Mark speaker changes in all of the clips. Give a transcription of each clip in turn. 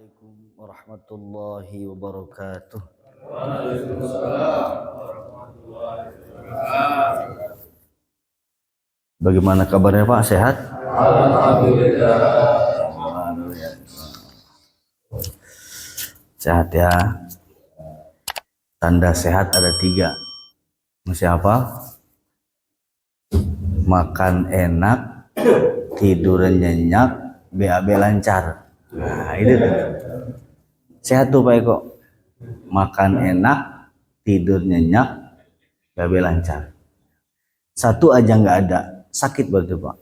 Speaker 1: Assalamualaikum warahmatullahi wabarakatuh.
Speaker 2: Waalaikumsalam warahmatullahi wabarakatuh.
Speaker 1: Bagaimana kabarnya Pak? Sehat?
Speaker 2: Alhamdulillah.
Speaker 1: Sehat ya. Tanda sehat ada 3. Masih apa? Makan enak, tidur nyenyak, BAB lancar. Nah itu tuh. Sehat tuh Pak Eko. Makan enak, tidur nyenyak, BAB lancar. Satu aja nggak ada, sakit berarti Pak.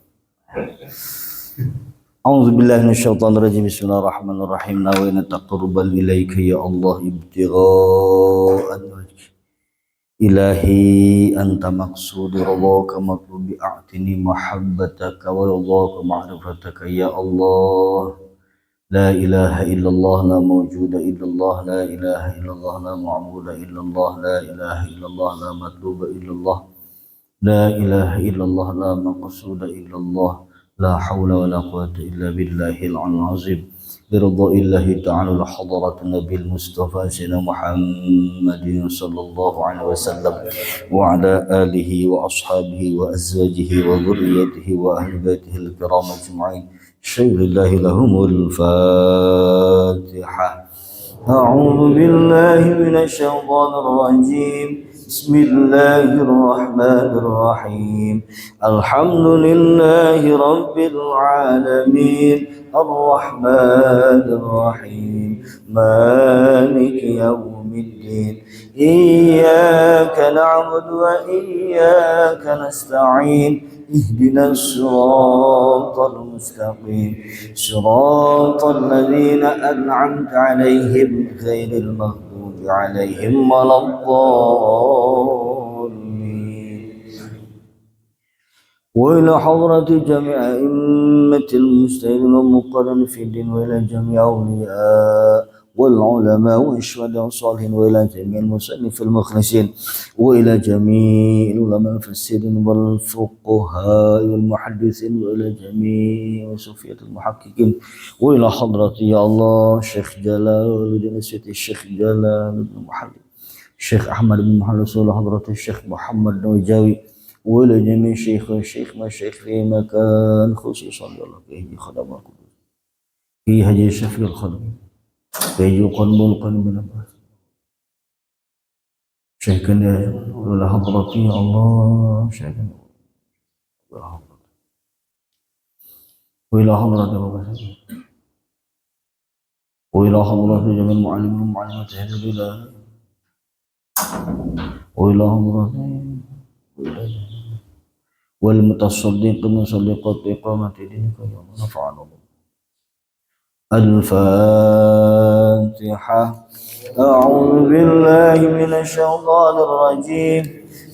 Speaker 1: A'udzubillahi minasyaitonirrajim. Bismillahirrahmanirrahim. Nawaitu taqarruban ilaika ya Allah ibtigha'an wajh. Ilahi anta maqsudi ridhaka matlubi a'tini mahabbataka wa ridhaka ma'rifataka ya Allah. La ilaha illallah la mawjuda illallah, la ilaha illallah la ma'buda illallah, la ilaha illallah la matluba illallah, la ilaha illallah la maqsuda illallah, la hawla wa la quwwata illa billahil azim. Biridha illahi ta'ala hadarat nabil mustafa sayyidina Muhammadin sallallahu alaihi wasallam wa ala alihi wa ashabihi wa azwajihi wa dhurriyyatihi wa ahli baitihi al-kiram ajma'in. Syai'illahi lahumul Fatihah. A'udzu billahi minasy syaithanir rajim. Bismillahirrahmanirrahim. Alhamdulillahi rabbil alamin. Ar-Rahmanir Rahim. Maliki yaumiddin. Iyyaka na'budu wa iyyaka nasta'in. اهدنا الصراط المستقيم صراط الذين أنعمت عليهم غير المغضوب عليهم ولا الضالين. وإلى حضرة جميع أئمة المجتهدين والمقرن في الدين وإلى جميع أولياء والعلماء والشهداء والصالحين وإلى جميع المصنفين المخلصين وإلى جميع العلماء المفسرين والفقهاء والمحدثين وإلى جميع صوفية المحققين وإلى حضرة يا الله الشيخ جلال الدين السيوطي الشيخ جلال بن محمد الشيخ أحمد بن محمد وإلى حضرة الشيخ محمد نوجاوي وإلى جميع الشيخ مشايخ في مكان خصوصا الله به خدمكم في هدي الشفيع الخلق فيجوق الملقا من الناس شيخنا ولا حضرتي الله شيخنا وإلى حضرة وإلى حضرة جميع المعلمين والمعلمات هذه الإله وإلى حضرة والمتصدق من صديقات إقامة دينك يا الله نفعنا الله. الفاتحة. أعوذ بالله من الشيطان الرجيم.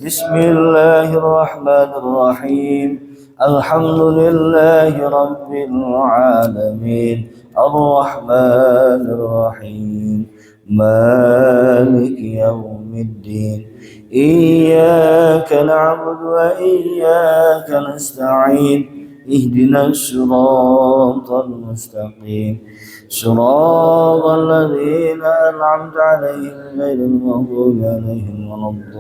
Speaker 1: بسم الله الرحمن الرحيم. الحمد لله رب العالمين. الرحمن الرحيم. مالك يوم الدين. إياك نعبد وإياك نستعين. اهدنا الصراط المستقيم صراط الذين أنعمت عليهم غير المغضوب عليهم ولا الضالين.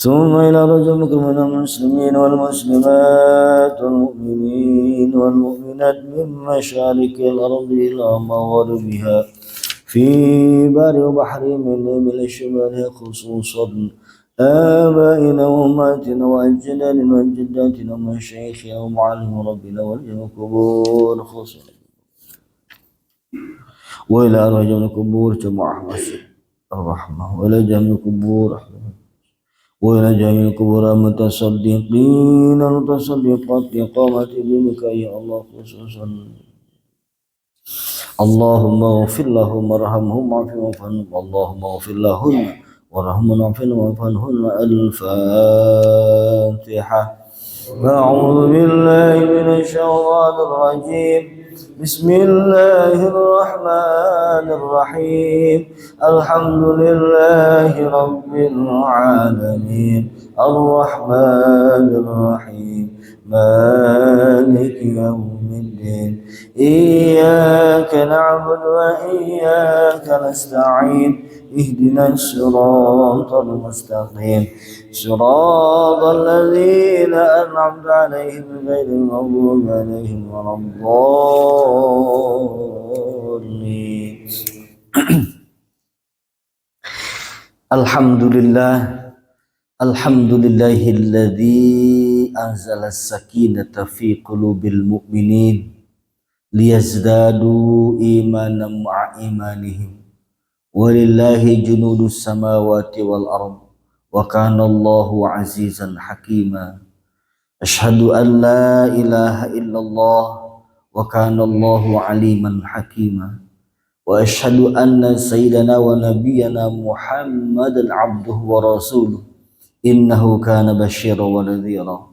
Speaker 1: ثم إلى رجلكم من المسلمين والمسلمات والمؤمنين والمؤمنات من مشارق الأرض إلى مغاربها في بر وبحر من شمالها خصوصا آبائنا وأمهاتنا وأجدادنا وجداتنا ومشايخنا ومعلم ربنا ولجميع القبور خصوصا وإلى رجال القبور جماعة الرحمة وإلى جميع القبور وإلى جميع القبور المتصدقين والمتصدقات إقامة دينك يا الله خصوصا اللهم اغفر لهم وارحمهم واعفهم اللهم اغفر لهم ورحمنا وفنهن. الفاتحة. أعوذ بالله من الشيطان الرجيم. بسم الله الرحمن الرحيم. الحمد لله رب العالمين. الرحمن الرحيم. مالك يوم الدين إياك نعبد وإياك نستعين اهدنا الصراط المستقيم صراط الذين أنعمت عليهم غير المغضوب عليهم ولا الضالين. Alhamdulillahilladzi anzala as-sakinata fi qulubil mu'minin liyazdadu imanan ma'a imanihim walillahi junudus samawati wal ard wa kana Allahu azizan hakima. Asyhadu an la ilaha illallah wa kana Allahu aliman hakima. Wa asyhadu anna sayyidana wa nabiyyana Muhammadan abduhu wa rasuluh innahu kana basyiran wa nadhira.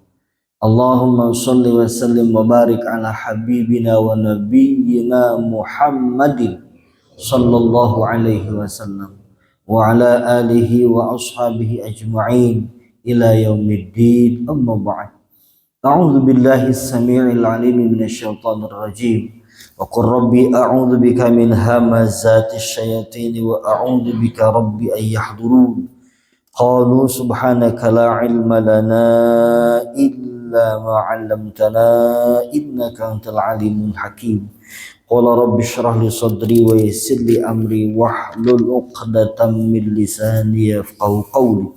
Speaker 1: Allahumma shalli wa sallim wa barik ala habibina wa nabiyyina Muhammadin sallallahu alaihi wasallam wa ala alihi wa ashabihi ajma'in ila yaumiddin. Amma ba'd. A'udzu billahi as-sami'il 'alim minasyaitonir rajim. Wa qur rabbi a'udzu bika min hamazati syayatin wa a'udzu bika rabbi an yahdurun. Qalu subhanaka la ilma lana illa ma 'allamtana innaka antal alimul hakim. Qala rabbi shrah li sadri wa yassir li amri wahlul 'uqdatam min lisani yafqahu qawli.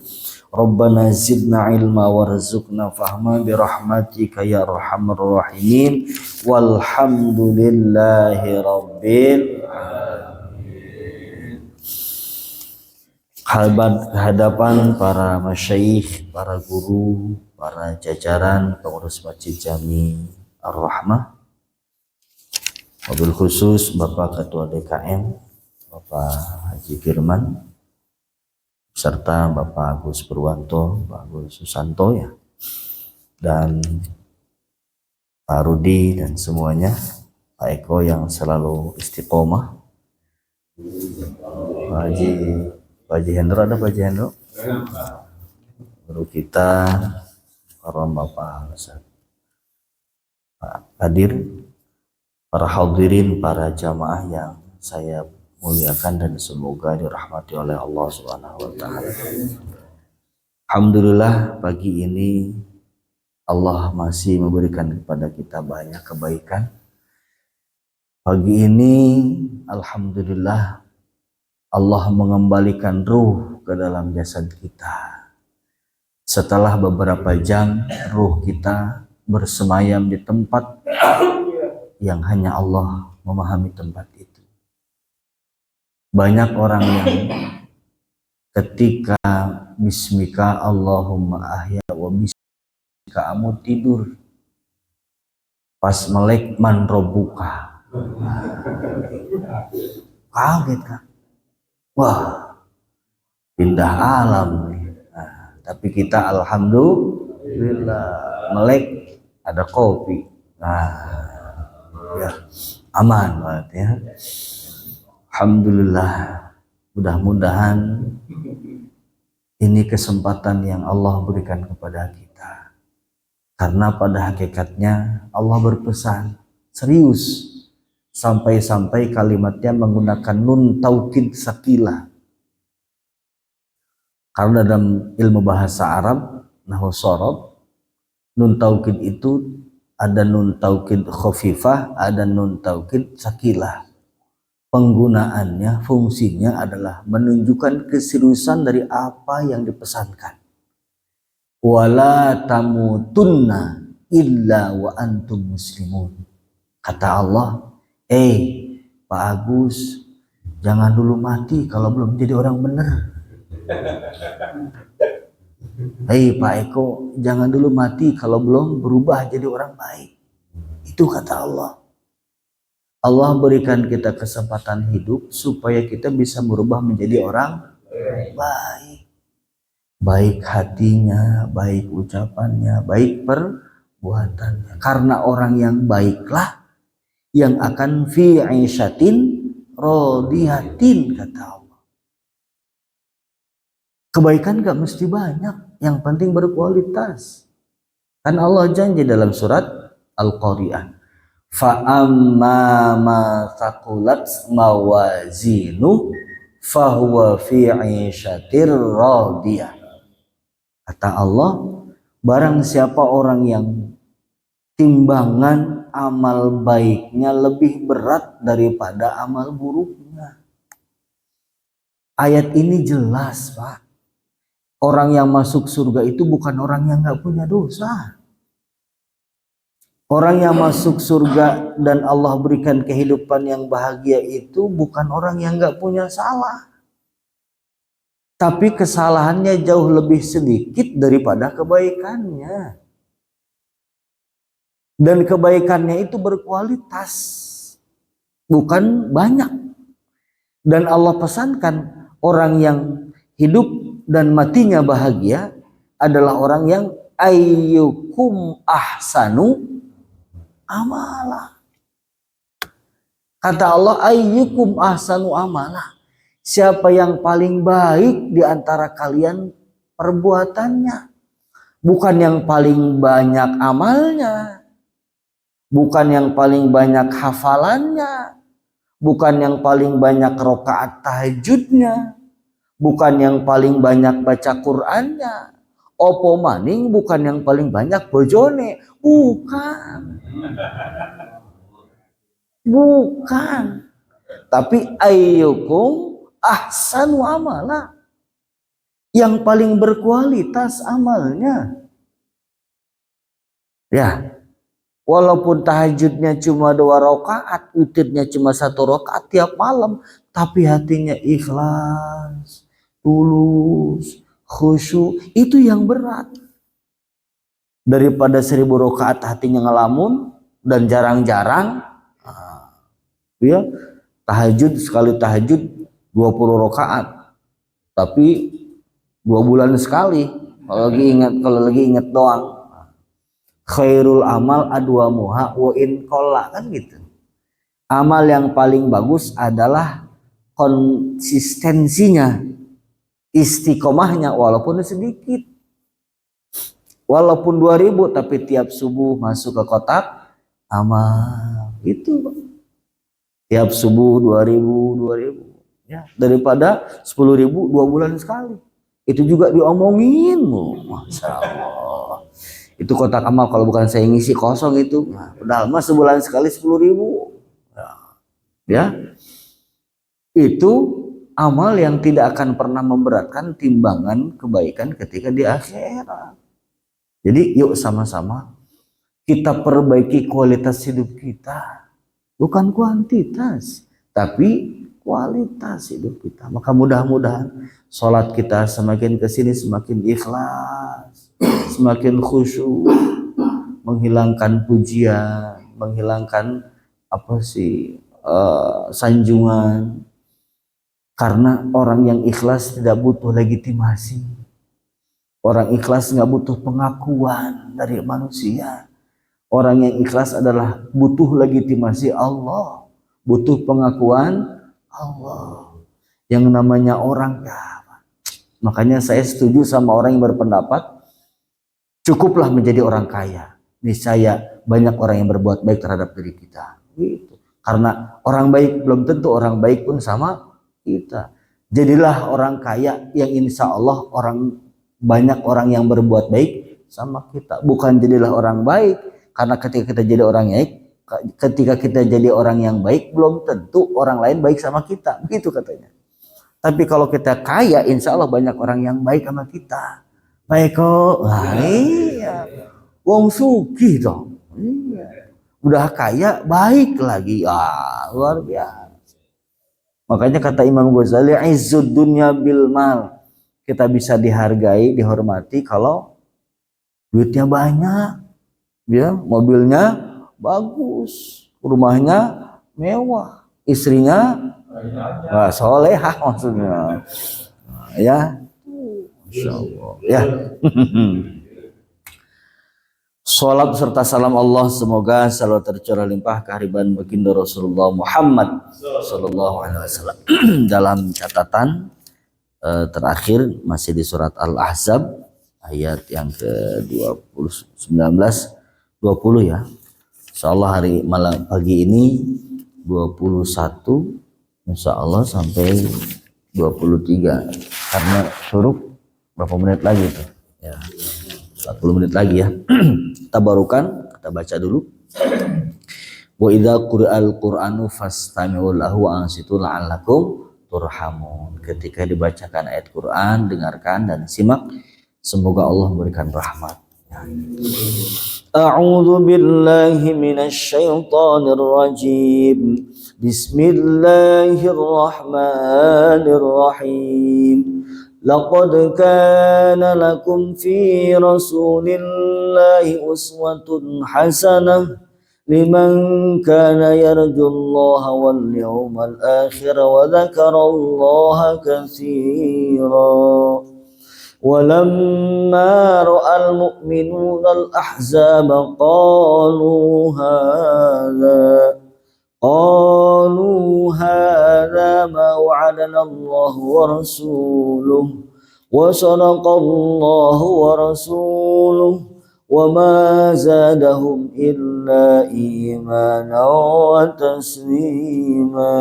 Speaker 1: Rabbana zidna ilma warzuqna fahma birahmatika ya arhamar rahimin walhamdulillahi rabbil alamin. Hadapan para masyayikh, para guru, para jajaran pengurus Masjid Jami Ar-Rahmah, wabil khusus Bapak Ketua DKM Bapak Haji Firman serta Bapak Agus Purwanto, Pak Agus Susanto ya, dan Pak Rudi dan semuanya, Pak Eko yang selalu istiqomah, Pak Haji Hendro, ada Pak Haji Hendro, guru kita, para Bapak Pak hadir, para hadirin, para jamaah yang saya muliakan dan semoga dirahmati oleh Allah Subhanahu wa taala. Alhamdulillah pagi ini Allah masih memberikan kepada kita banyak kebaikan. Pagi ini alhamdulillah Allah mengembalikan ruh ke dalam jasad kita. Setelah beberapa jam ruh kita bersemayam di tempat yang hanya Allah memahami tempat itu. Banyak orang yang ketika bismika Allahumma ahya wa bismika amut tidur, pas melek man robuka, kaget kan, wah pindah alam nih. Nah, tapi kita alhamdulillah melek ada kopi, nah ya aman banget ya. Alhamdulillah, mudah-mudahan ini kesempatan yang Allah berikan kepada kita. Karena pada hakikatnya Allah berpesan serius, sampai-sampai kalimatnya menggunakan nun taukid sakilah. Karena dalam ilmu bahasa Arab, nahwu shorob, nun taukid itu ada nun taukid khafifah, ada nun taukid sakilah. Penggunaannya, fungsinya adalah menunjukkan keseriusan dari apa yang dipesankan. Wala tamutunna illa wa antum muslimun. Kata Allah, Pak Agus, jangan dulu mati kalau belum jadi orang benar. Pak Eko, jangan dulu mati kalau belum berubah jadi orang baik. Itu kata Allah. Allah berikan kita kesempatan hidup supaya kita bisa berubah menjadi orang baik. Baik hatinya, baik ucapannya, baik perbuatannya. Karena orang yang baiklah yang akan fi 'isyatin radiyatin, kata Allah. Kebaikan gak mesti banyak, yang penting berkualitas. Kan Allah janji dalam surat Al-Qari'ah, fa amma ma thaqulat mawazinu fahuwa fi 'ishatir radiyah. Kata Allah, barang siapa orang yang timbangan amal baiknya lebih berat daripada amal buruknya. Ayat ini jelas, Pak. Orang yang masuk surga itu bukan orang yang gak punya dosa. Orang yang masuk surga dan Allah berikan kehidupan yang bahagia itu bukan orang yang gak punya salah. Tapi kesalahannya jauh lebih sedikit daripada kebaikannya. Dan kebaikannya itu berkualitas, bukan banyak. Dan Allah pesankan orang yang hidup dan matinya bahagia adalah orang yang ayyukum ahsanu amala. Kata Allah, ayyukum ahsanu amala. Siapa yang paling baik di antara kalian perbuatannya. Bukan yang paling banyak amalnya. Bukan yang paling banyak hafalannya. Bukan yang paling banyak rakaat tahajudnya. Bukan yang paling banyak baca Qur'annya. Opo maning bukan yang paling banyak bojone. Bukan. Bukan. Tapi ayyukum ahsanu amala. Yang paling berkualitas amalnya. Ya. Walaupun tahajudnya cuma 2 rakaat, witirnya cuma 1 rakaat tiap malam, tapi hatinya ikhlas, tulus, khusyuk, itu yang berat. Daripada 1000 rakaat hatinya ngelamun dan jarang-jarang, ya, tahajud sekali tahajud 20 rakaat, tapi 2 bulan sekali, kalau lagi ingat doang. Khairul amal adwamuha wa in qalla, kan gitu. Amal yang paling bagus adalah konsistensinya, istiqomahnya walaupun sedikit. Walaupun 2000 tapi tiap subuh masuk ke kotak amal. Itu tiap subuh 2000 ya, daripada 10.000 2 bulan sekali. Itu juga diomongin loh, Masya Allah. Itu kotak amal kalau bukan saya ngisi kosong itu. Nah, padahal mah sebulan sekali 10.000. Ya. Itu amal yang tidak akan pernah memberatkan timbangan kebaikan ketika di akhirat. Jadi yuk sama-sama kita perbaiki kualitas hidup kita. Bukan kuantitas, tapi kualitas hidup kita. Maka mudah-mudahan sholat kita semakin kesini semakin ikhlas, semakin khusyuk, menghilangkan pujian, menghilangkan sanjungan. Karena orang yang ikhlas tidak butuh legitimasi. Orang ikhlas nggak butuh pengakuan dari manusia. Orang yang ikhlas adalah butuh legitimasi Allah, butuh pengakuan Allah. Yang namanya orang, ya, makanya saya setuju sama orang yang berpendapat cukuplah menjadi orang kaya. Niscaya banyak orang yang berbuat baik terhadap diri kita. Gitu. Karena orang baik belum tentu orang baik pun sama kita. Jadilah orang kaya yang insya Allah banyak orang yang berbuat baik sama kita. Bukan jadilah orang baik, karena ketika kita jadi orang yang baik belum tentu orang lain baik sama kita. Begitu katanya. Tapi kalau kita kaya, insya Allah banyak orang yang baik sama kita. Baik kok, iya. Wong sugih dong. Iya. Udah kaya, baik lagi. Luar biasa. Makanya kata Imam Ghazali, izzud dunya bil mal. Kita bisa dihargai, dihormati kalau duitnya banyak, ya, mobilnya bagus, rumahnya mewah, istrinya solehah maksudnya, ya, Masya Allah, ya. Salat serta salam Allah semoga selalu tercurah limpah kehadiran baginda Rasulullah Muhammad Sallallahu Alaihi Wasallam. Dalam catatan terakhir masih di surat Al-Ahzab ayat yang ke-20 20 ya. Insyaallah hari malam pagi ini 21 insyaallah sampai 23 karena syuruk berapa menit lagi tuh ya, 40 menit lagi ya. Tabarukan kita baca dulu. Wa idza quri'al qur'anu fastami'u lahu wa ansitu la'allakum turhamun. Ketika dibacakan ayat Quran, dengarkan dan simak, semoga Allah memberikan rahmat. A'udzu billahi minasy syaithanir rajim. Bismillahirrahmanirrahim. Laqad kana lakum fi Rasulillahi uswatun hasanah liman kana yarjullaha wal yawmal akhir wa dzakarallaha katsiran. Walamma ra'al mu'minuna al-ahzab qalu hadza ma wa'adana Allah wa rasuluhu wa sadaqallahu wa rasuluhu wa ma zadahum illa imanan wa taslima.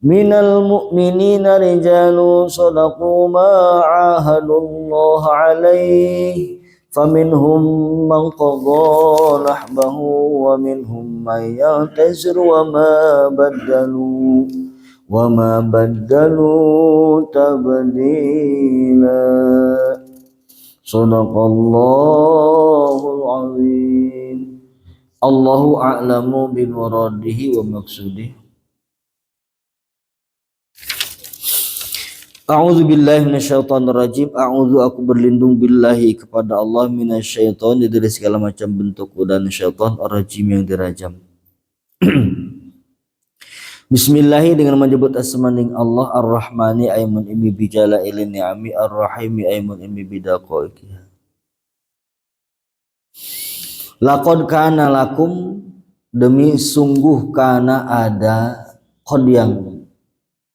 Speaker 1: Minal mu'minina rijalun sadaqu ma 'ahadullah alaihi faminhum man qadha nahbahu wa minhum man yantazir wa ma baddalu tabdila. Sadaqallahul azim. Allahu a'lamu bi muradihi wa maqsudihi. A'udzu billahi minasyaitonir rajim. A'udzu aku berlindung billahi kepada Allah minasyaiton dari segala macam bentuk godaan syaitan ar-rajim yang dirajam. Bismillahi dengan menyebut asmaning Allah ar-Rahmani aymun imi bijala ilin ni'ami ar-Rahimi aymun imi bidaqaiqi. Laqad kana lakum demi sungguh kana ada qad yang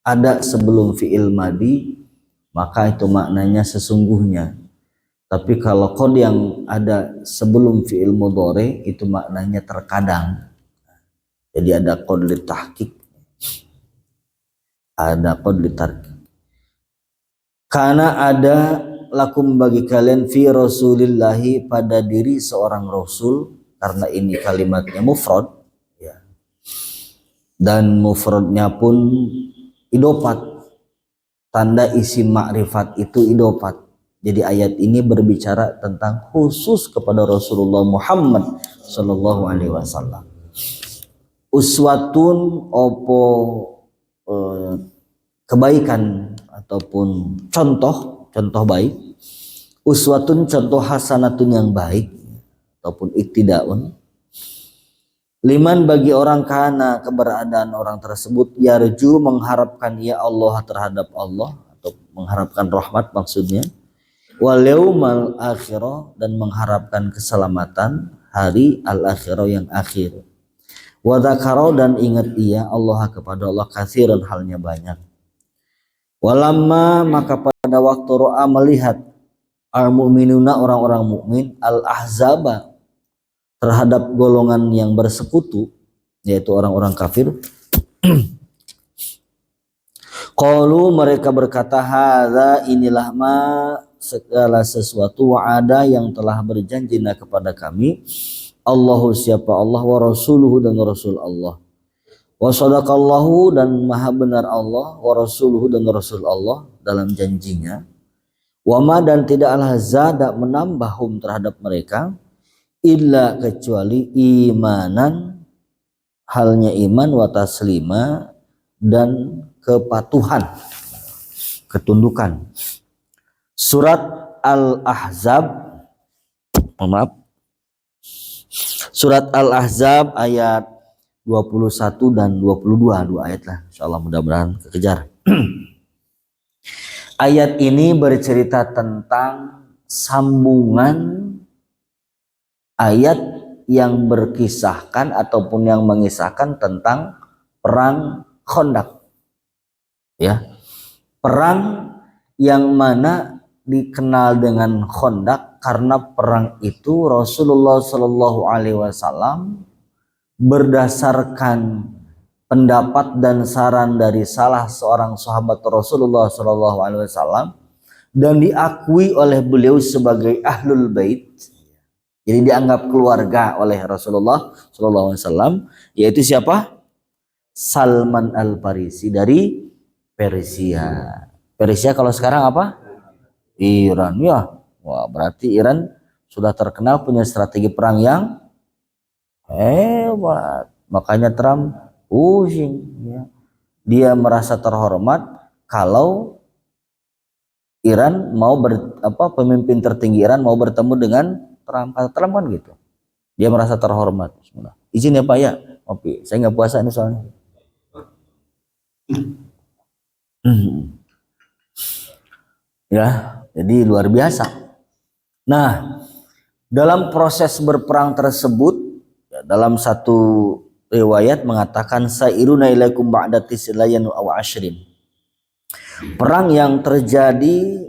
Speaker 1: ada sebelum fi'il madi maka itu maknanya sesungguhnya. Tapi kalau qad yang ada sebelum fi'il mudhari itu maknanya terkadang. Jadi ada qad li tahqiq, ada qad li tarkik. Karena ada lakum bagi kalian fi rasulillahi pada diri seorang rasul, karena ini kalimatnya mufrad ya. Dan mufradnya pun idofat, tanda isim ma'rifat itu idofat. Jadi ayat ini berbicara tentang khusus kepada Rasulullah Muhammad sallallahu alaihi wasallam. Uswatun opo kebaikan ataupun contoh baik. Uswatun contoh hasanatun yang baik ataupun iktidaun. Liman bagi orang kana keberadaan orang tersebut yarju mengharapkan ia Allah terhadap Allah atau mengharapkan rahmat maksudnya, wal yaumal akhirah dan mengharapkan keselamatan hari al akhirah yang akhir, wa dzakara dan ingat ia Allah kepada Allah katsiran halnya banyak. Walamma maka pada waktu ro'a melihat al mu'minuna orang-orang mukmin al ahzaba terhadap golongan yang bersekutu yaitu orang-orang kafir, qalu mereka berkata hadza inilah ma segala sesuatu wa'ada yang telah berjanjinya kepada kami Allahu siapa Allah wa rasuluhu dan rasul Allah, wa sadaqallahu dan maha benar Allah, wa rasuluhu dan rasul Allah dalam janjinya, wa ma dan tidaklah zada menambahum terhadap mereka illa kecuali imanan halnya iman wa taslima dan kepatuhan ketundukan. Surat Al-Ahzab Surat Al-Ahzab ayat 21 dan 22 dua ayat lah insyaallah, mudah-mudahan kekejar. Ayat ini bercerita tentang sambungan ayat yang berkisahkan ataupun yang mengisahkan tentang perang Khandaq ya, perang yang mana dikenal dengan Khandaq karena perang itu Rasulullah Shallallahu Alaihi Wasallam berdasarkan pendapat dan saran dari salah seorang sahabat Rasulullah Shallallahu Alaihi Wasallam dan diakui oleh beliau sebagai ahlul bait, jadi dianggap keluarga oleh Rasulullah Shallallahu Alaihi Wasallam, yaitu siapa? Salman Al-Farisi dari Persia. Persia kalau sekarang apa? Iran. Ya, wah berarti Iran sudah terkenal punya strategi perang yang hebat. Makanya Trump pusing. Ya. Dia merasa terhormat kalau Iran mau pemimpin tertinggi Iran mau bertemu dengan Trump. Trump kan gitu. Dia merasa terhormat. Bismillah. Izin ya Pak ya. Oke, saya nggak puasa ini soalnya. Ya, jadi luar biasa. Nah, dalam proses berperang tersebut, dalam satu riwayat mengatakan sairuna ilaikum ba'da tis'layan aw ashrin. Perang yang terjadi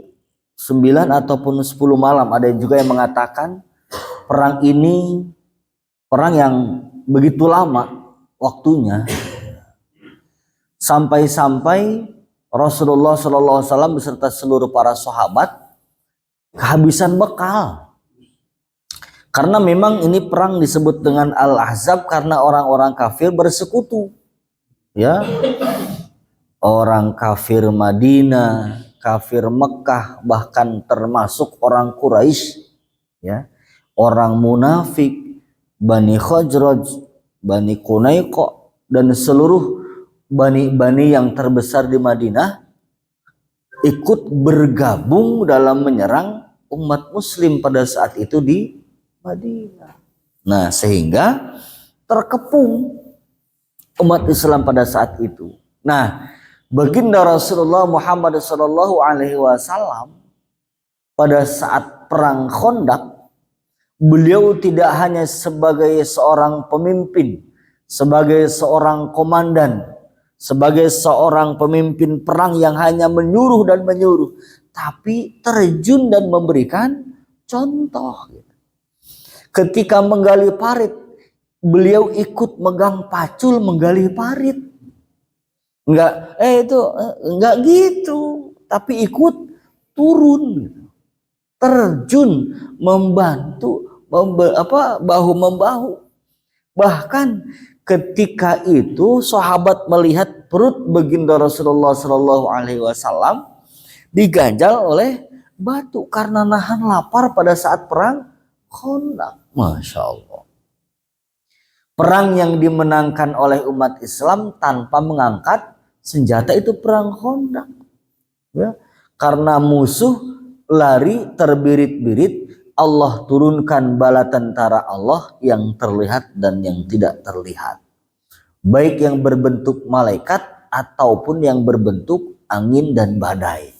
Speaker 1: 9 ataupun 10 malam. Ada juga yang mengatakan perang ini perang yang begitu lama waktunya, sampai-sampai Rasulullah SAW beserta seluruh para sahabat kehabisan bekal. Karena memang ini perang disebut dengan Al-Ahzab karena orang-orang kafir bersekutu. Ya. Orang kafir Madinah, kafir Mekah, bahkan termasuk orang Quraisy, ya. Orang munafik, Bani Khazraj, Bani Qunaiqa dan seluruh bani-bani yang terbesar di Madinah ikut bergabung dalam menyerang umat muslim pada saat itu di Madinah. Nah, sehingga terkepung umat Islam pada saat itu. Nah, baginda Rasulullah Muhammad sallallahu alaihi wasallam pada saat perang Khandaq, beliau tidak hanya sebagai seorang pemimpin, sebagai seorang komandan, sebagai seorang pemimpin perang yang hanya menyuruh dan menyuruh, tapi terjun dan memberikan contoh. Ketika menggali parit, beliau ikut megang pacul menggali parit. Enggak gitu, tapi ikut turun, terjun, membantu, bahu membahu. Bahkan ketika itu sahabat melihat perut baginda Rasulullah Shallallahu Alaihi Wasallam diganjal oleh batu karena nahan lapar pada saat perang Khandaq. Masya Allah. Perang yang dimenangkan oleh umat Islam tanpa mengangkat senjata itu perang Khandaq. Ya, karena musuh lari terbirit-birit, Allah turunkan bala tentara Allah yang terlihat dan yang tidak terlihat. Baik yang berbentuk malaikat ataupun yang berbentuk angin dan badai.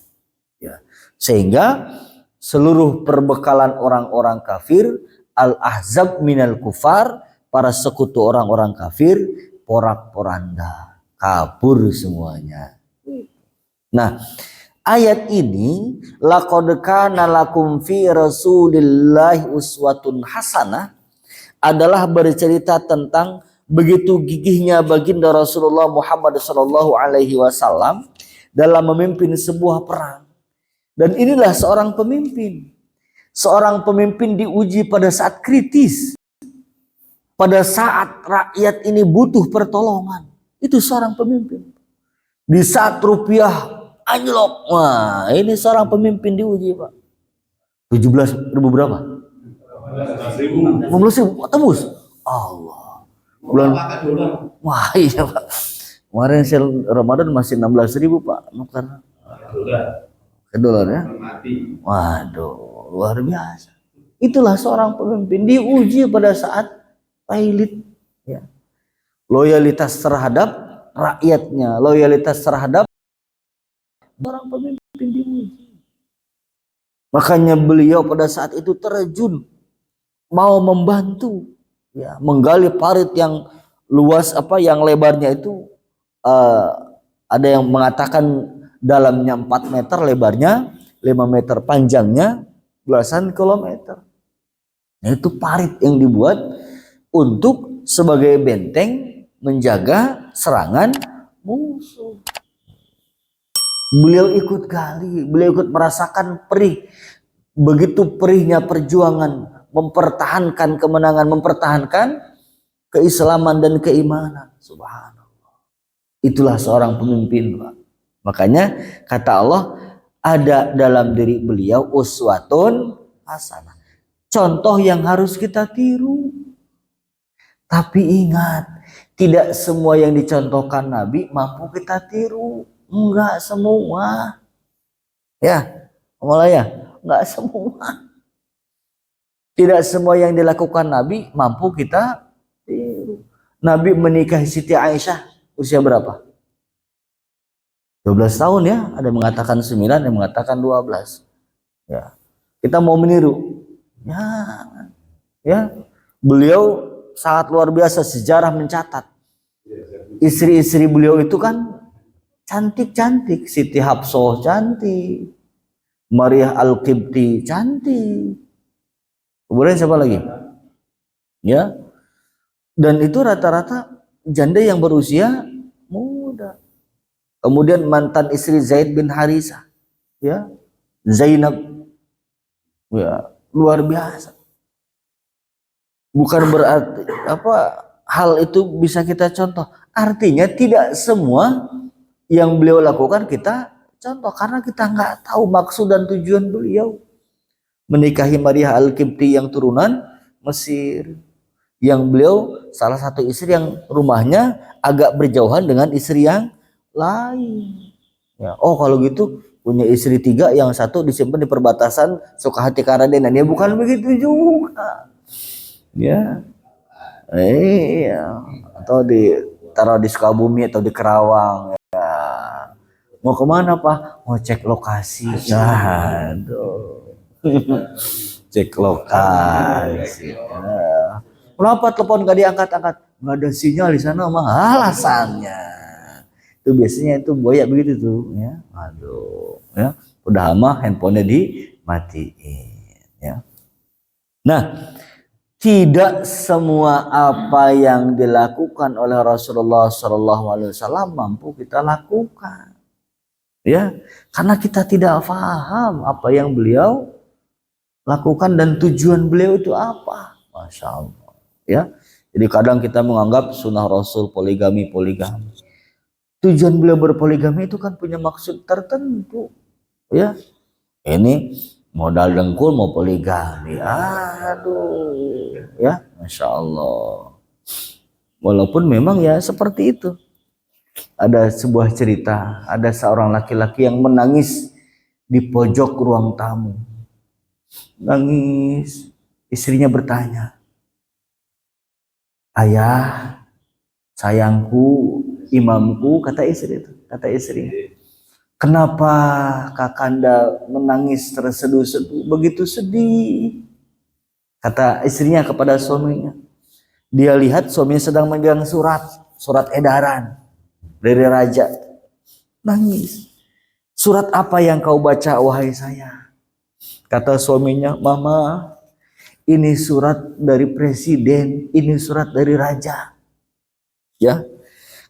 Speaker 1: Ya. Sehingga seluruh perbekalan orang-orang kafir, al-ahzab minal kufar, para sekutu orang-orang kafir, porak-poranda, kabur semuanya. Nah, ayat ini laqad kana lakum fi Rasulillahi uswatun hasanah adalah bercerita tentang begitu gigihnya baginda Rasulullah Muhammad sallallahu alaihi wasallam dalam memimpin sebuah perang. Dan inilah seorang pemimpin. Seorang pemimpin diuji pada saat kritis. Pada saat rakyat ini butuh pertolongan. Itu seorang pemimpin. Di saat rupiah anjlok. Wah, ini seorang pemimpin diuji, Pak. 17.000 berapa? 15.000 tembus. Allah. Bulan. Wah, iya, Pak. Kemarin sel Ramadan masih 16.000, Pak. Karena dolar ya. Waduh, luar biasa. Itulah seorang pemimpin diuji pada saat pailit, ya. Loyalitas terhadap rakyatnya, loyalitas terhadap seorang pemimpin diuji. Makanya beliau pada saat itu terjun mau membantu, ya, menggali parit yang luas, yang lebarnya itu ada yang mengatakan dalamnya 4 meter, lebarnya 5 meter, panjangnya belasan kilometer. Nah, itu parit yang dibuat untuk sebagai benteng menjaga serangan musuh. Beliau ikut gali, beliau ikut merasakan perih. Begitu perihnya perjuangan mempertahankan kemenangan, mempertahankan keislaman dan keimanan. Subhanallah. Itulah seorang pemimpin, Pak. Makanya kata Allah, ada dalam diri beliau uswatun hasanah. Contoh yang harus kita tiru. Tapi ingat, tidak semua yang dicontohkan Nabi mampu kita tiru. Enggak semua. Ya, mulai ya. Enggak semua. Tidak semua yang dilakukan Nabi mampu kita tiru. Nabi menikahi Siti Aisyah usia berapa? 12 tahun ya. Ada yang mengatakan 9, ada yang mengatakan 12. Ya. Kita mau meniru. Ya. Beliau sangat luar biasa, sejarah mencatat. Istri-istri beliau itu kan cantik-cantik. Siti Hafsah cantik, Maria Al-Qibti cantik. Kemudian siapa lagi? Ya. Dan itu rata-rata janda yang berusia muda. Kemudian mantan istri Zaid bin Harisah, ya, Zainab, ya, luar biasa. Bukan berarti hal itu bisa kita contoh. Artinya tidak semua yang beliau lakukan kita contoh, karena kita nggak tahu maksud dan tujuan beliau. Menikahi Maria Al-Qibti yang turunan Mesir, yang beliau salah satu istri yang rumahnya agak berjauhan dengan istri yang lain. Ya, oh kalau gitu punya istri 3, yang satu disimpan di perbatasan Sukahati Karadenan. Ya bukan begitu juga. Ya, iya, atau ditaruh di Sukabumi atau di Kerawang. Ya. Mau kemana Pak? Mau cek lokasi. Aduh. Cek lokasi. Ya. Kenapa telepon gak diangkat-angkat? Nggak ada sinyal di sana mah, alasannya. Itu biasanya itu buaya begitu tuh, ya. Aduh, ya. Udah mah handphonenya dimatiin, ya. Nah, tidak semua apa yang dilakukan oleh Rasulullah SAW mampu kita lakukan, ya, karena kita tidak paham apa yang beliau lakukan dan tujuan beliau itu apa. Masya Allah, ya. Jadi kadang kita menganggap sunnah Rasul poligami. Tujuan beliau berpoligami itu kan punya maksud tertentu, ya. Ini modal dengkul mau poligami, aduh, ya, Masya Allah. Walaupun memang ya seperti itu. Ada sebuah cerita, ada seorang laki-laki yang menangis di pojok ruang tamu. Nangis, istrinya bertanya, ayah, sayangku, imamku, kata istri, kenapa Kakanda menangis terseduh-seduh, begitu sedih? Kata istrinya kepada suaminya. Dia lihat suaminya sedang memegang surat edaran dari raja. Nangis. Surat apa yang kau baca wahai saya? Kata suaminya, Mama, ini surat dari presiden, ini surat dari raja. Ya.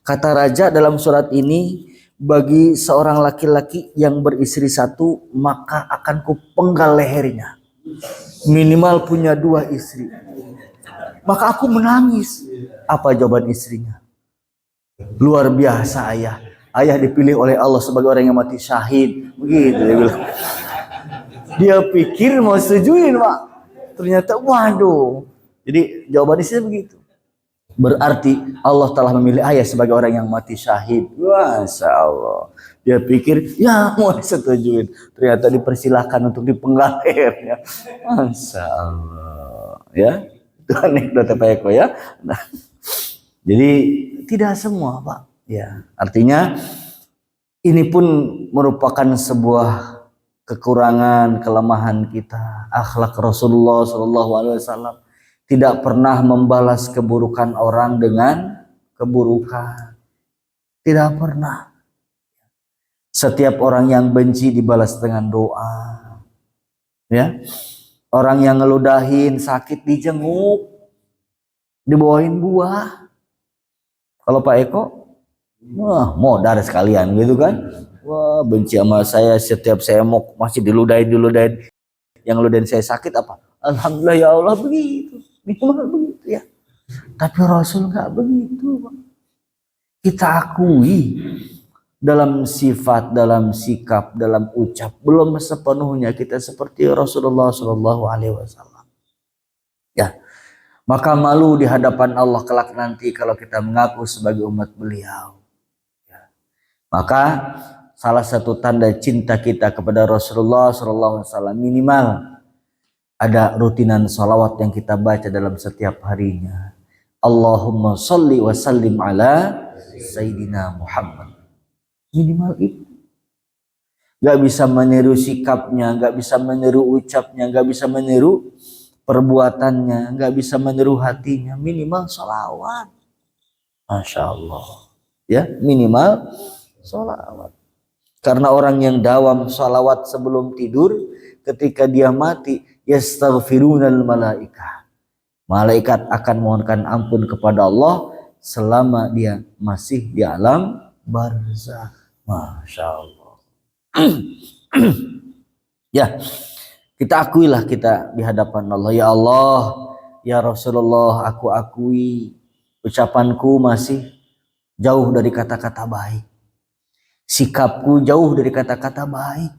Speaker 1: Kata raja dalam surat ini, bagi seorang laki-laki yang beristri 1, maka akan kupenggal lehernya. Minimal punya 2 istri. Maka aku menangis. Apa jawaban istrinya? Luar biasa ayah. Ayah dipilih oleh Allah sebagai orang yang mati syahid. Begitu dia bilang. Dia pikir mau setujuin, Pak. Ternyata waduh. Jadi jawaban istrinya begitu. Berarti Allah telah memilih ayah sebagai orang yang mati syahid. Masya Allah. Dia pikir ya mau disetujuin. Ternyata dipersilahkan untuk dipenggal lehernya. Masya Allah. Ya. Itu anekdot Pak Eko, ya. Nah, jadi tidak semua Pak. Ya. Artinya ini pun merupakan sebuah kekurangan, kelemahan kita. Akhlak Rasulullah SAW. Tidak pernah membalas keburukan orang dengan keburukan. Tidak pernah. Setiap orang yang benci dibalas dengan doa. Ya. Orang yang ngeludahin sakit dijenguk, dibawain buah. Kalau Pak Eko, wah modar sekalian gitu kan. Wah benci sama saya, setiap saya mau masih diludahin. Yang ngeludahin saya sakit apa? Alhamdulillah ya Allah begitu. Memang begitu ya. Tapi Rasul nggak begitu. Kita akui dalam sifat, dalam sikap, dalam ucap belum sepenuhnya kita seperti Rasulullah Shallallahu Alaihi Wasallam. Ya, maka malu di hadapan Allah kelak nanti kalau kita mengaku sebagai umat beliau. Ya. Maka salah satu tanda cinta kita kepada Rasulullah Shallallahu Alaihi Wasallam minimal ada rutinan salawat yang kita baca dalam setiap harinya. Allahumma sholli wa sallim ala Sayyidina Muhammad. Minimal itu. Gak bisa meniru sikapnya, gak bisa meniru ucapnya, gak bisa meniru perbuatannya, gak bisa meniru hatinya. Minimal salawat. Masya Allah. Ya, minimal salawat. Karena orang yang dawam salawat sebelum tidur, ketika dia mati, yastaghfirunal malaikah. Malaikat akan mohonkan ampun kepada Allah selama dia masih di alam barzakh. Masya Allah. Ya, kita akuilah kita di hadapan Allah. Ya Allah, ya Rasulullah, aku akui ucapanku masih jauh dari kata-kata baik. Sikapku jauh dari kata-kata baik.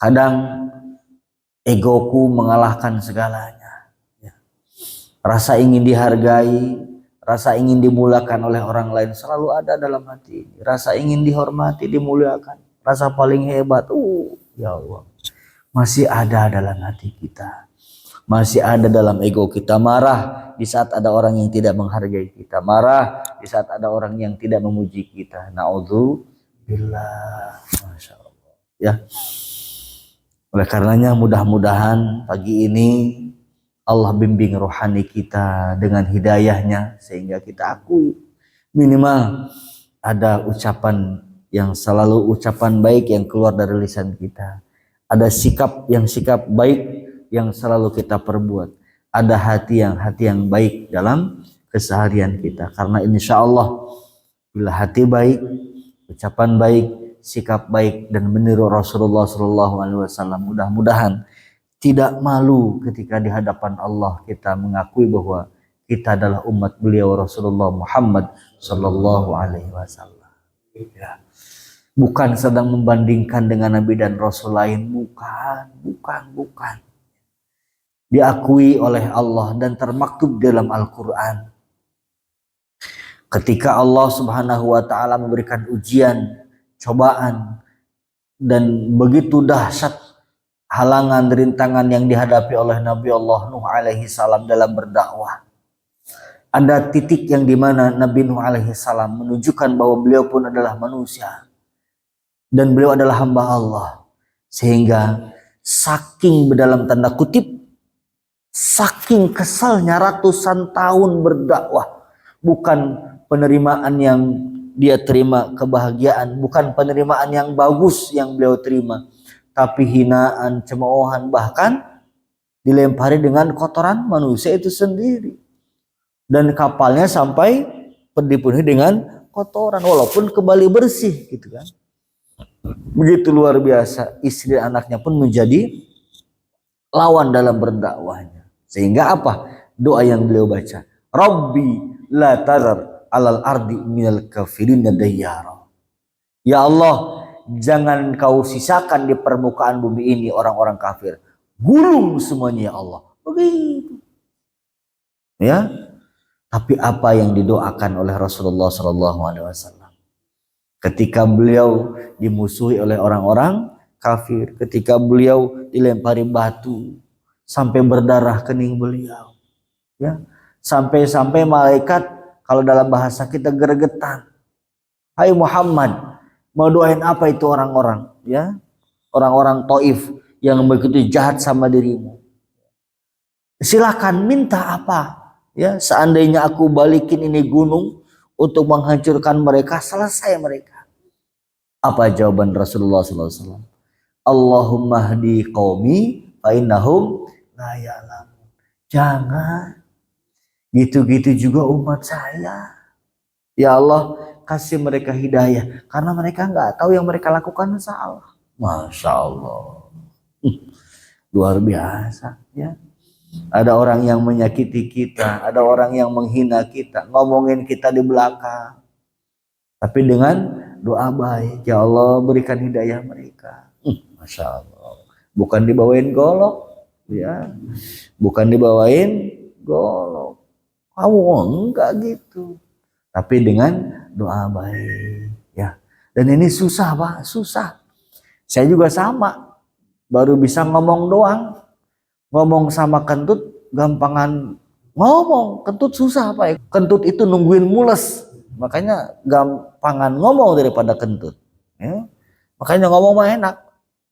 Speaker 1: Kadang egoku mengalahkan segalanya. Rasa ingin dihargai, rasa ingin dimulakan oleh orang lain selalu ada dalam hati. Rasa ingin dihormati, dimuliakan, rasa paling hebat, ya Allah, masih ada dalam hati kita. Masih ada dalam ego kita. Marah di saat ada orang yang tidak menghargai kita. Marah di saat ada orang yang tidak memuji kita. Na'udzubillah. Masya Allah. Ya. Oleh karenanya mudah-mudahan pagi ini Allah bimbing rohani kita dengan hidayahnya sehingga kita akui minimal ada ucapan yang selalu ucapan baik yang keluar dari lisan kita. Ada sikap baik yang selalu kita perbuat. Ada hati yang baik dalam keseharian kita. Karena insya Allah bila hati baik, ucapan baik, sikap baik dan meniru Rasulullah SAW, mudah-mudahan tidak malu ketika di hadapan Allah kita mengakui bahwa kita adalah umat beliau Rasulullah Muhammad Sallallahu Alaihi Wasallam. Ya. Bukan sedang membandingkan dengan Nabi dan Rasul lain, bukan. Diakui oleh Allah dan termaktub dalam Al-Quran. Ketika Allah Subhanahu Wa Taala memberikan ujian, cobaan, dan begitu dahsyat halangan rintangan yang dihadapi oleh Nabi Allah Nuh alaihi salam dalam berdakwah. Ada titik yang dimana Nabi Nuh alaihi salam menunjukkan bahwa beliau pun adalah manusia dan beliau adalah hamba Allah, sehingga saking dalam tanda kutip saking kesalnya ratusan tahun berdakwah, bukan penerimaan yang dia terima kebahagiaan, bukan penerimaan yang bagus yang beliau terima, tapi hinaan, cemoohan, bahkan dilempari dengan kotoran manusia itu sendiri. Dan kapalnya sampai dipenuhi dengan kotoran walaupun kembali bersih gitu kan. Begitu luar biasa, istri anaknya pun menjadi lawan dalam berdakwahnya. Sehingga apa? Doa yang beliau baca, Rabbi la tazar alal ardi minal kafirin dayyara. Ya Allah, jangan kau sisakan di permukaan bumi ini orang-orang kafir. Gulung semuanya ya Allah. Begitu. Ya. Tapi apa yang didoakan oleh Rasulullah SAW ketika beliau dimusuhi oleh orang-orang kafir, ketika beliau dilempari batu sampai berdarah kening beliau, ya, sampai malaikat kalau dalam bahasa kita gregetan. Hai Muhammad, mau doain apa itu orang-orang, ya, orang-orang Taif yang begitu jahat sama dirimu. Silakan minta apa. Ya, seandainya aku balikin ini gunung untuk menghancurkan mereka, selesai mereka. Apa jawaban Rasulullah SAW? Allahumma hdi qaumi fa innahum la ya'lamun. Jangan gitu-gitu juga umat saya. Ya Allah, kasih mereka hidayah karena mereka nggak tahu yang mereka lakukan salah. Masya Allah. Luar biasa ya. Ada orang yang menyakiti kita, ada orang yang menghina kita, ngomongin kita di belakang. Tapi dengan doa baik, ya Allah berikan hidayah mereka. Masya Allah. Bukan dibawain golok, ya. Bukan dibawain golok. Kamu enggak gitu. Tapi dengan doa baik, ya. Dan ini susah, Pak, susah. Saya juga sama. Baru bisa ngomong doang. Ngomong sama kentut gampangan ngomong. Kentut susah, Pak. Ya. Kentut itu nungguin mules. Makanya gampangan ngomong daripada kentut. Ya. Makanya ngomong mah enak.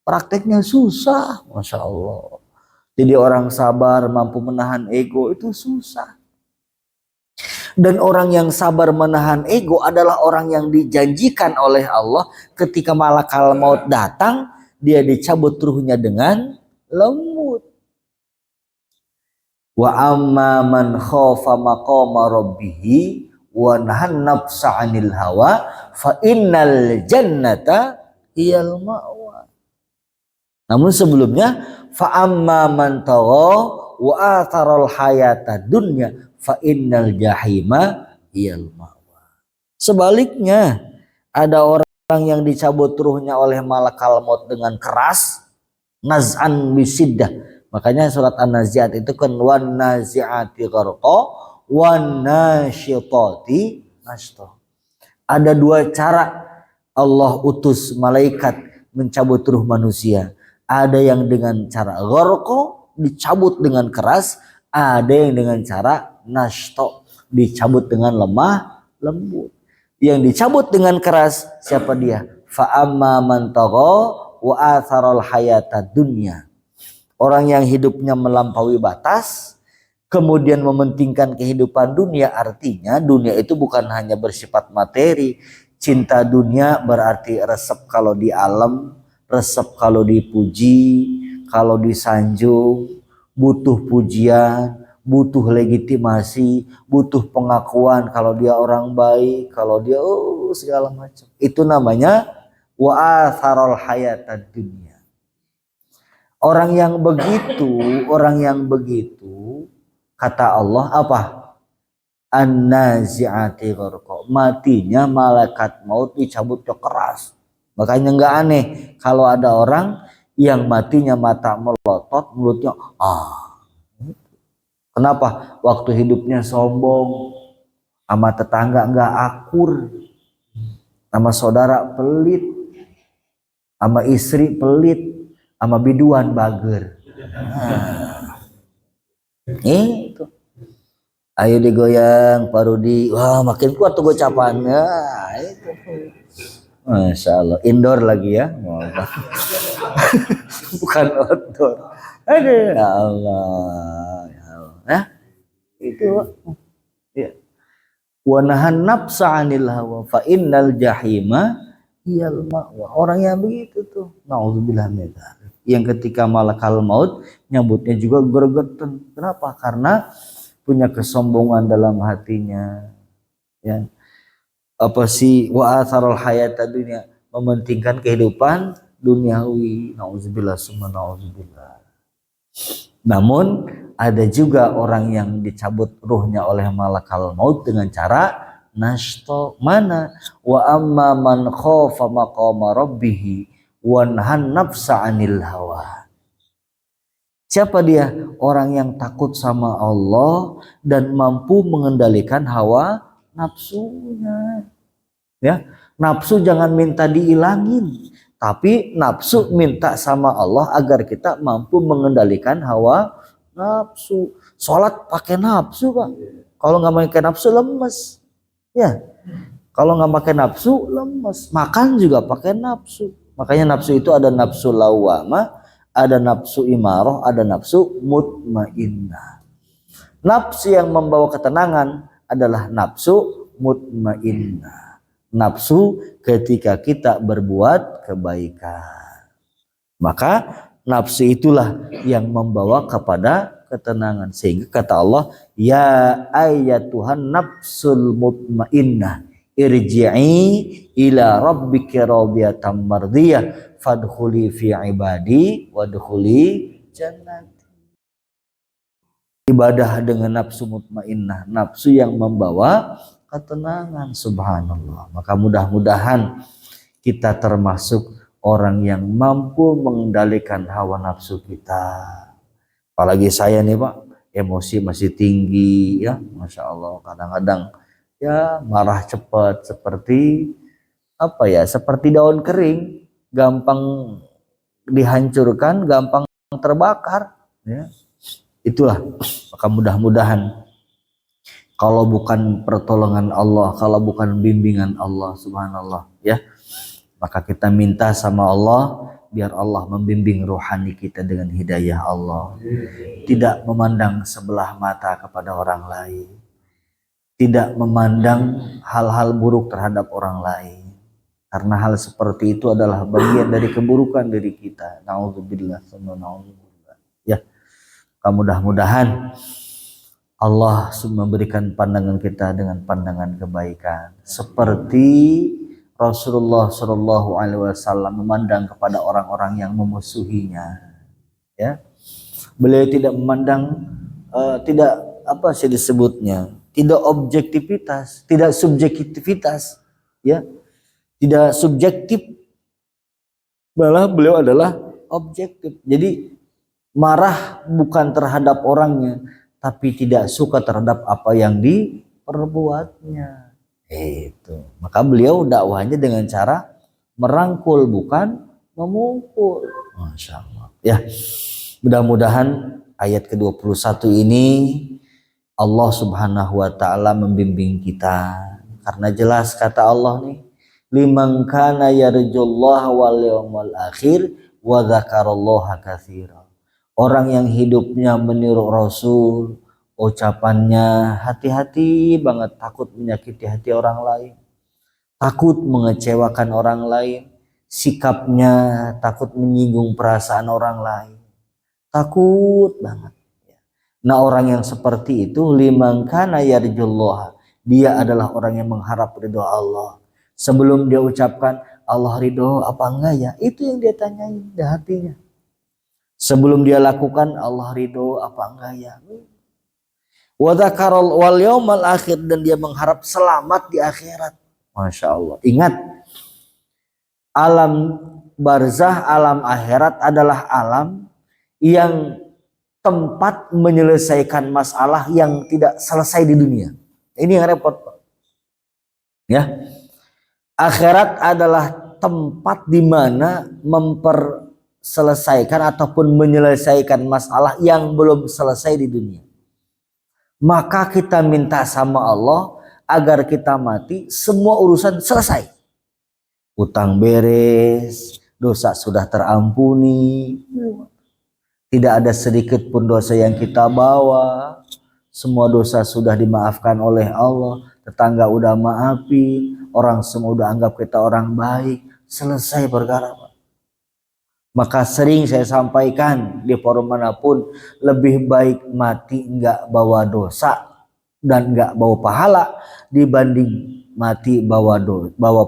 Speaker 1: Prakteknya susah. Masya Allah. Jadi orang sabar mampu menahan ego itu susah. Dan orang yang sabar menahan ego adalah orang yang dijanjikan oleh Allah ketika malakal maut datang, dia dicabut ruhnya dengan lembut. Wa amma man khafa maqama rabbih wa nahan nafsa 'anil hawa fa innal jannata hiyal ma'wa. Namun sebelumnya fa amma man tagha wa atharal hayata dunya fa innal jahima hiyal ma'wa. Sebaliknya, ada orang yang dicabut ruhnya oleh malakal maut dengan keras, naz'an bisiddah. Makanya surat An-Nazi'at itu kan wan nazi'ati gharqa wan nasyitati nashta. Ada dua cara Allah utus malaikat mencabut ruh manusia. Ada yang dengan cara gharqa, dicabut dengan keras, ada yang dengan cara nashto, dicabut dengan lemah lembut. Yang dicabut dengan keras siapa dia? Fa amma man tagha wa atharal hayata dunya. Orang yang hidupnya melampaui batas, kemudian mementingkan kehidupan dunia, artinya dunia itu bukan hanya bersifat materi. Cinta dunia berarti resep kalau di alam, resep kalau dipuji, kalau disanjung, butuh pujian, butuh legitimasi, butuh pengakuan kalau dia orang baik, kalau dia segala macam. Itu namanya wa atharul hayatad dunya. Orang yang begitu, kata Allah apa? An-nazi'ati gharqa. Matinya malaikat maut dicabut keras. Makanya nggak aneh kalau ada orang yang matinya mata melotot, mulutnya Kenapa? Waktu hidupnya sombong, sama tetangga nggak akur, sama saudara pelit, sama istri pelit, sama biduan bager. Itu. Ayo digoyang Pak Rudi. Wah, makin kuat tuh gocapannya. Itu. Masya Allah. Indoor lagi ya. Bukan outdoor. Aduh, ya Allah. Nah, itu ya. Wa nahan nafsa 'anil hawa fa innal jahima hiyal ma'wa. Orang yang begitu tuh, naudzubillah min dzalik. Yang ketika malakal maut nyambutnya juga gregetan. Kenapa? Karena punya kesombongan dalam hatinya. Ya. Apa sih wa atharul hayata dunya, mementingkan kehidupan duniawi. Naudzubillah summa naudzubillah. Namun ada juga orang yang dicabut ruhnya oleh malakal maut dengan cara nashto. Mana? Wa amma man khafa maqama rabbih wa nahan nafsa 'anil hawa. Siapa dia? Orang yang takut sama Allah dan mampu mengendalikan hawa nafsunya. Ya, nafsu jangan minta diilangin, tapi nafsu minta sama Allah agar kita mampu mengendalikan hawa nafsu. Sholat pakai nafsu, Pak. Kalau nggak pakai nafsu lemes. Ya, kalau nggak pakai nafsu lemes. Makan juga pakai nafsu. Makanya nafsu itu ada nafsu lawamah, ada nafsu imarah, ada nafsu mutmainnah. Nafsu yang membawa ketenangan adalah nafsu mutmainnah. nafsu ketika kita berbuat kebaikan. Maka nafsu itulah yang membawa kepada ketenangan. Sehingga kata Allah, ya ayyatuhan nafsul mutmainnah irji'i ila rabbika radiyatan mardiyah fadkhuli fi ibadi wadkhuli jannati. Ibadah dengan nafsu mutmainnah, nafsu yang membawa ketenangan, subhanallah. Maka mudah-mudahan kita termasuk orang yang mampu mengendalikan hawa nafsu kita. Apalagi saya nih Pak, emosi masih tinggi ya, Masya Allah. Kadang-kadang ya marah cepat, seperti apa ya, seperti daun kering, gampang dihancurkan, gampang terbakar ya. Itulah, maka mudah-mudahan kalau bukan pertolongan Allah, kalau bukan bimbingan Allah, subhanallah ya, maka kita minta sama Allah biar Allah membimbing rohani kita dengan hidayah Allah. Tidak memandang sebelah mata kepada orang lain, tidak memandang hal-hal buruk terhadap orang lain, karena hal seperti itu adalah bagian dari keburukan diri kita. Nauzubillah, nauzubillah ya. Mudah-mudahan Allah memberikan pandangan kita dengan pandangan kebaikan, seperti Rasulullah Shallallahu Alaihi Wasallam memandang kepada orang-orang yang memusuhinya. Ya, beliau tidak memandang, tidak apa sih disebutnya, tidak objektivitas, tidak subjektivitas, ya, tidak subjektif, malah beliau adalah objektif. Jadi marah bukan terhadap orangnya, tapi tidak suka terhadap apa yang diperbuatnya. Itu. Maka beliau dakwahnya dengan cara merangkul bukan memukul. Masya Allah. Ya, mudah-mudahan ayat ke-21 ini Allah Subhanahu wa taala membimbing kita. Karena jelas kata Allah nih, liman kana yarjullaha wal yawmal akhir wa dzakarallaha katsira. Orang yang hidupnya meniru Rasul, ucapannya hati-hati banget, takut menyakiti hati orang lain, takut mengecewakan orang lain, sikapnya takut menyinggung perasaan orang lain, takut banget. Nah, orang yang seperti itu liman kana yarjullaha, dia adalah orang yang mengharap ridho Allah. Sebelum dia ucapkan Allah ridho apa enggak ya, itu yang dia tanyain di hatinya. Sebelum dia lakukan Allah ridho apa enggak ya. Wa dzakaral wal yaumal akhir, dan dia mengharap selamat di akhirat. Masya Allah. Ingat, alam barzah, alam akhirat adalah alam yang tempat menyelesaikan masalah yang tidak selesai di dunia. Ini yang repot, Pak. Ya. Akhirat adalah tempat di mana memperselesaikan ataupun menyelesaikan masalah yang belum selesai di dunia. Maka kita minta sama Allah agar kita mati semua urusan selesai. Utang beres, dosa sudah terampuni, tidak ada sedikit pun dosa yang kita bawa, semua dosa sudah dimaafkan oleh Allah, tetangga udah maafin, orang semua udah anggap kita orang baik, selesai perkara. Maka sering saya sampaikan di forum manapun, lebih baik mati enggak bawa dosa dan enggak bawa pahala dibanding mati bawa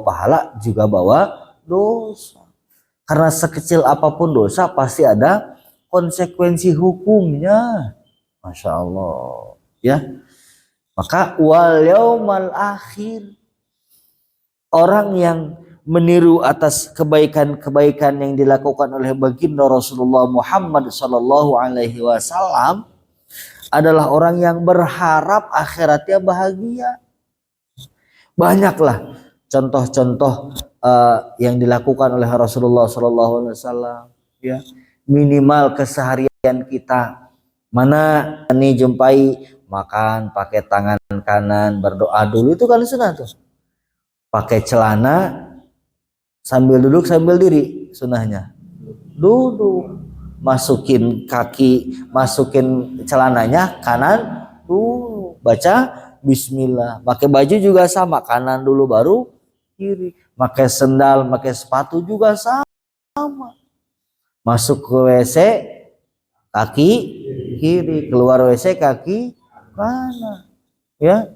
Speaker 1: pahala juga bawa dosa. Karena sekecil apapun dosa pasti ada konsekuensi hukumnya. Masya Allah ya. Maka wal yaumal akhir, orang yang meniru atas kebaikan-kebaikan yang dilakukan oleh baginda Rasulullah Muhammad sallallahu alaihi wasallam adalah orang yang berharap akhiratnya bahagia. Banyaklah contoh-contoh yang dilakukan oleh Rasulullah sallallahu alaihi wasallam ya. Minimal keseharian kita mana nih jumpai makan pakai tangan kanan, berdoa dulu, itu kan sunnah tuh. Pakai celana sambil duduk sambil diri, sunnahnya duduk, masukin kaki, masukin celananya kanan dulu, baca bismillah. Pakai baju juga sama, kanan dulu baru kiri. Pakai sendal, pakai sepatu juga sama. Masuk ke WC kaki kiri, keluar WC kaki kanan. Ya.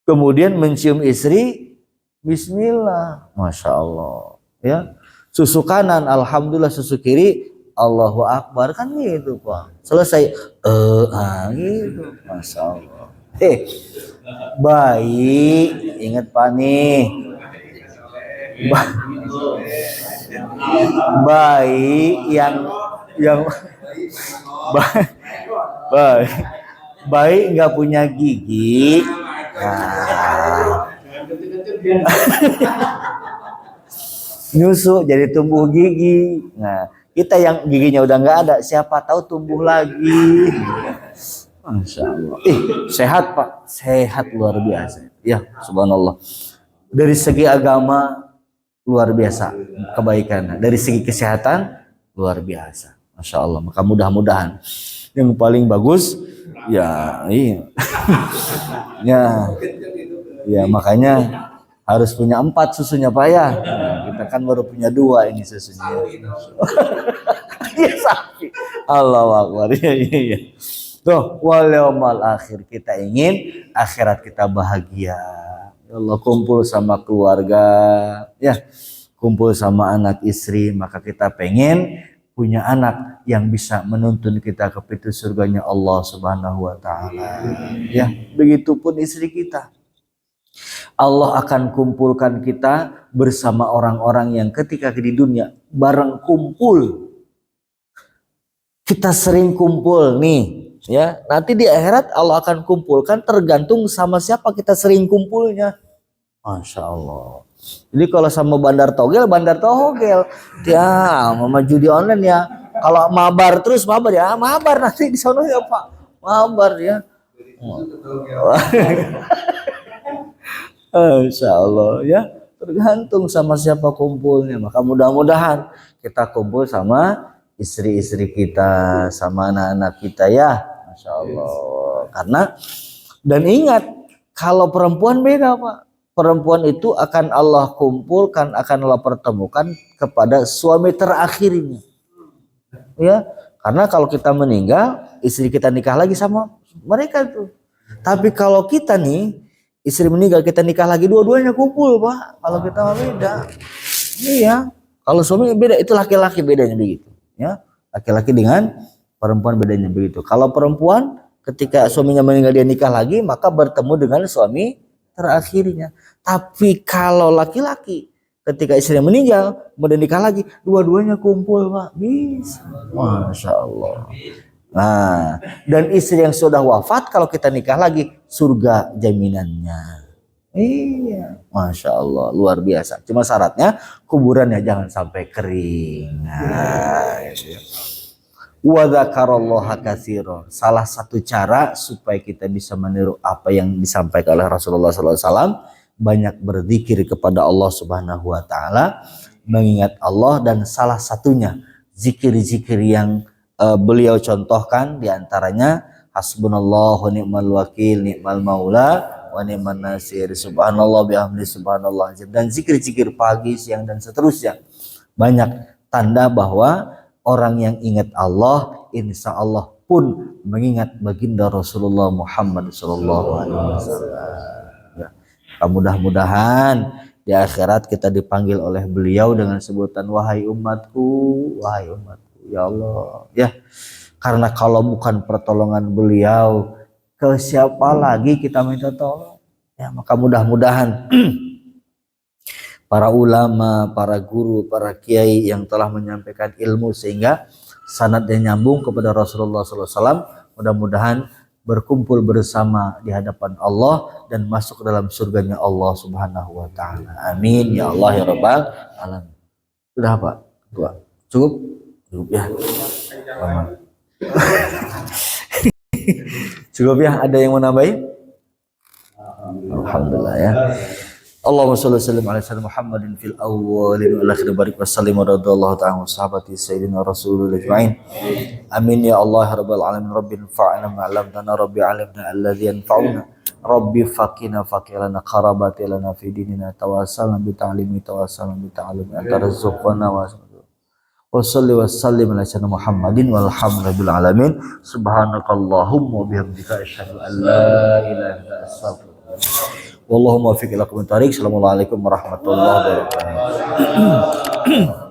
Speaker 1: Kemudian mencium istri, bismillah, masya Allah. Ya. Susu kanan, alhamdulillah. Susu kiri, Allahu Akbar, kan gitu Pak. Selesai, gitu, masya Allah. Bayi, ingat Pak nih, bayi yang bayi nggak punya gigi. Nah, nyusu jadi tumbuh gigi. Nah, kita yang giginya udah nggak ada, siapa tahu tumbuh lagi. Masya Allah. Sehat Pak, sehat luar biasa. Ya, subhanallah. Dari segi agama luar biasa kebaikan. Dari segi kesehatan luar biasa. Masya Allah. Maka mudah-mudahan yang paling bagus, ya, iya. Ya, makanya harus punya 4 susunya Pak ya. Nah, kita kan baru punya 2 ini susunya. Ya sapi. Allahu Akbar. Ya. Tuh, wal yaumal akhir, kita ingin akhirat kita bahagia. Ya Allah, kumpul sama keluarga, ya, kumpul sama anak istri, maka kita pengen punya anak yang bisa menuntun kita ke pintu surganya Allah Subhanahu wa taala. Ya, begitupun istri kita. Allah akan kumpulkan kita bersama orang-orang yang ketika di dunia bareng kumpul. Kita sering kumpul nih. Ya, nanti di akhirat Allah akan kumpulkan tergantung sama siapa kita sering kumpulnya. Masya Allah. Jadi kalau sama bandar togel. Ya, mama judi online ya. Kalau mabar terus mabar ya, mabar nanti di sana ya Pak. Mabar ya. Masya Allah ya. Tergantung sama siapa kumpulnya. Maka mudah-mudahan kita kumpul sama istri-istri kita, sama anak-anak kita ya. Masya Allah. Karena, dan ingat, kalau perempuan beda Pak. Perempuan itu akan Allah kumpulkan, akan Allah pertemukan kepada suami terakhirnya. Ya, karena kalau kita meninggal, istri kita nikah lagi sama mereka tuh. Tapi kalau kita nih, istri meninggal kita nikah lagi, dua-duanya kumpul Pak. Kalau kita beda. Iya. Kalau suami beda, itu laki-laki bedanya begitu. Ya, laki-laki dengan perempuan bedanya begitu. Kalau perempuan ketika suaminya meninggal dia nikah lagi, maka bertemu dengan suami terakhirnya. Tapi kalau laki-laki ketika istrinya meninggal kemudian nikah lagi, dua-duanya kumpul Pak. Bisa. Masya Allah. Nah, dan istri yang sudah wafat kalau kita nikah lagi, surga jaminannya. Iya, Masya Allah, luar biasa. Cuma syaratnya kuburannya jangan sampai kering. Nah, gitu. Wa dzakarallaha katsiran. Salah satu cara supaya kita bisa meniru apa yang disampaikan oleh Rasulullah SAW, banyak berzikir kepada Allah Subhanahu wa taala, mengingat Allah, dan salah satunya zikir-zikir yang beliau contohkan diantaranya hasbunallah wa ni'mal wakil, ni'mal maula wa ni'man nasir, subhanallah bihamdi subhanallah, dan zikir-zikir pagi, siang, dan seterusnya. Banyak tanda bahwa orang yang ingat Allah, insya Allah pun mengingat baginda Rasulullah Muhammad SAW. Ya. Mudah-mudahan di akhirat kita dipanggil oleh beliau dengan sebutan wahai umatku, wahai umatku, ya Allah. Ya, karena kalau bukan pertolongan beliau, ke siapa lagi kita minta tolong? Ya, maka mudah-mudahan para ulama, para guru, para kiai yang telah menyampaikan ilmu sehingga sanadnya nyambung kepada Rasulullah SAW, mudah-mudahan berkumpul bersama di hadapan Allah dan masuk ke dalam surganya Allah Subhanahu wa taala. Amin ya Allah ya rabbal alamin. Sudah Pak? Cukup? Cukup ya. Cukup ya, ada yang mau nambahin? Alhamdulillah ya. Allahumma shalli wa sallim ala sayyidina Muhammadin fil awwalin wal akhirin barik wa sallim wa radhiyallahu ta'ala sahabati sayyidina Rasulullah ajma'in. Amin ya Allah ya rabbal alamin. Rabbi anfa'na ma 'allamtana, rabbi 'allimna alladhi yanfa'una Rabbi fakina fakilana karabati lana fi dinina tawassalna bi ta'limi tawassalna bi ta'limi antarzuqna wa salli wa sallim ala sayyidina Muhammadin walhamdulillahil alamin subhanakallahumma wa bihamdika asyhadu an la ilaha illa anta astaghfiruka Wallahumma fiq ila aqwamit thariq. Assalamualaikum warahmatullahi wabarakatuh.